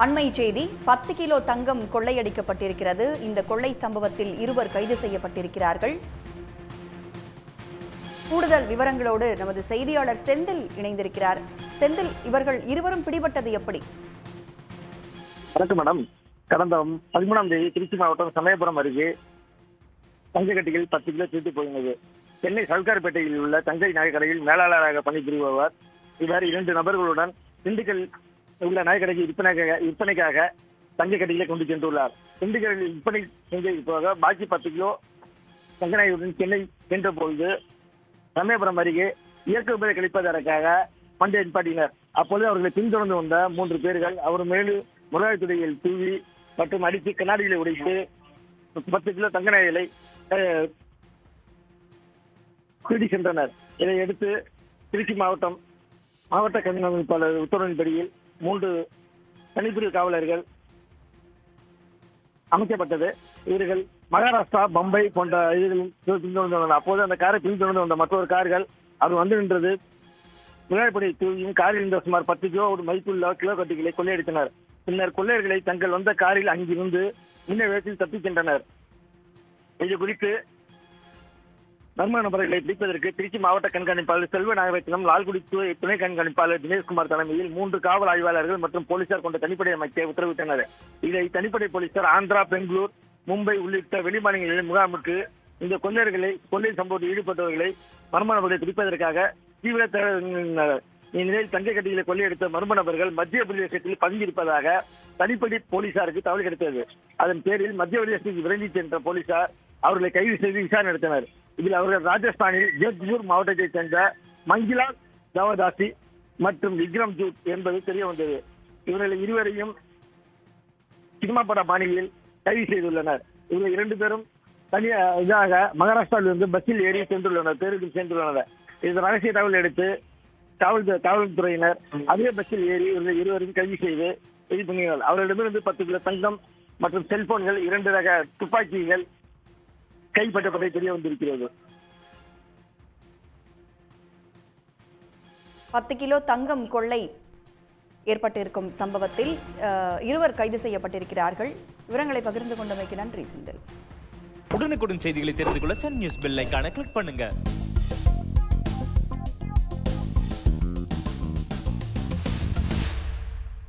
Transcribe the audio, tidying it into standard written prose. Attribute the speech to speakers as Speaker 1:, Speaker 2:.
Speaker 1: அண்மை செய்தி 10 கிலோ தங்கம் கொள்ளையடிக்கப்பட்டிருக்கிறது. இந்த கொள்ளை சம்பவத்தில் இருவர் கைது செய்யப்பட்டிருக்கிறார்கள். கூடுதல் விவரங்களோடு நமது செய்தியாளர் செந்தில் இணைந்திருக்கிறார். செந்தில், இவர்கள் இருவரும் பிடிபட்டது எப்படி?
Speaker 2: வணக்கம் மேடம். கடந்த 13ஆம் தேதி திருச்சி மாவட்டம் சமயபுரம் அருகே தங்கக்கட்டியில் 10 கிலோ திருட்டு போயிருந்தது. சென்னை சவுகார்பேட்டையில் உள்ள தங்கை நகைக்கடையில் மேலாளராக பணிபுரிபவர் இவர் 2 நபர்களுடன் திண்டுக்கல் உள்ள நகைக்கடைக்கு விற்பனைக்காக தங்கக்கட்டிகளை கொண்டு சென்றுள்ளார். திண்டுக்கல்லில் விற்பனை செஞ்சது போக பாக்கி 10 கிலோ தங்க நகையுடன் சென்னை சென்ற பொழுது சமயபுரம் அருகே இயற்கை உபரி கழிப்பதற்காக பண்டை நிப்பாட்டினர். அப்பொழுது அவர்களை பின்தொடர்ந்து வந்த 3 பேர்கள் அவர் மேலும் முருகாய்த்துறையில் தூவி மற்றும் அடித்து கண்ணாடிகளை உடைத்து 10 கிலோ தங்க நகைகளை திருடி சென்றனர். இதையடுத்து திருச்சி மாவட்ட கண்காணிப்பாளர் உத்தரவின்படியில் 3 தனிப்பிரிவு காவலர்கள் அமைக்கப்பட்டது. இவர்கள் மகாராஷ்டிரா, பம்பை போன்ற இதுகளில் பின்தொடர்ந்து வந்தனர். அப்போது அந்த காரை பின்தொடர்ந்து வந்த மற்றொரு கார்கள் அவர் வந்து நின்றது முருகாய்ப்படை தூவியும் காரில் இருந்த சுமார் 10 கிலோ மதிப்புள்ள கிலோ கட்டிகளை கொள்ளையடித்தனர். பின்னர் கொள்ளையர்களை தங்கள் வந்த காரில் அங்கிருந்து முன்ன வேகத்தில் தப்பிச் சென்றனர். இது குறித்து மர்ம நபர்களை பிடிப்பதற்கு திருச்சி மாவட்ட கண்காணிப்பாளர் செல்வ நாகரத்தினம், லால்குடி துணை கண்காணிப்பாளர் தினேஷ்குமார் தலைமையில் 3 காவல் ஆய்வாளர்கள் மற்றும் போலீசார் கொண்ட தனிப்படை அமைக்க உத்தரவிட்டனர். இதை தனிப்படை போலீசார் ஆந்திரா, பெங்களூர், மும்பை உள்ளிட்ட வெளிமாநிலங்களில் முகாமுக்கு இந்த கொள்ளை சம்பவத்தில் ஈடுபட்டவர்களை மர்ம நபர்களை பிடிப்பதற்காக தீவிர இந்நிலையில் தங்கக்கட்டிகளை கொள்ளையடித்த மர்ம நபர்கள் மத்திய பிரதேசத்தில் பதுங்கியிருப்பதாக தனிப்படை போலீசாருக்கு தகவல் கிடைத்தது. அதன் பேரில் மத்திய பிரதேசத்துக்கு விரைந்து சென்ற போலீசார் அவர்களை கைது செய்து விசாரணை நடத்தினர். இதில் அவர்கள் ராஜஸ்தானில் ஜோத்பூர் மாவட்டத்தைச் சேர்ந்த மங்கிலா தவதாசி மற்றும் விக்ரம் ஜூட் என்பது தெரிய வந்தது. இவர்கள் இருவரையும் சினிமா பட பாணியில் கைது செய்துள்ளனர். இவர்கள் 2 பேரும் தனியாக மகாராஷ்டிராவில் இருந்து பஸ்ஸில் ஏறி சென்றுள்ளனர், பேருந்தில் சென்றுள்ளனர். இந்த ரகசிய தகவல் எடுத்து காவல்துறையினர் அதே பஸ்ஸில் ஏறி இவர்கள் இருவரையும் கைது செய்து இது பண்ணினார். அவர்களிடமிருந்து 10 கிலோ தங்கம் மற்றும் செல்போன்கள், 2 ரக துப்பாக்கிகள் கைப்பற்றப்பட்டதை தெரிய வந்திருக்கிறது.
Speaker 1: 10 கிலோ தங்கம் கொள்ளை ஏற்பட்டிருக்கும் சம்பவத்தில் இருவர் கைது செய்யப்பட்டிருக்கிறார்கள். விவரங்களை பகிர்ந்து கொண்டமைக்கு நன்றி செந்தில்.
Speaker 3: உடனுக்குடன் செய்திகளை தெரிந்து கொள்ள சன் நியூஸ் பெல் ஐகானை கிளிக் பண்ணுங்க.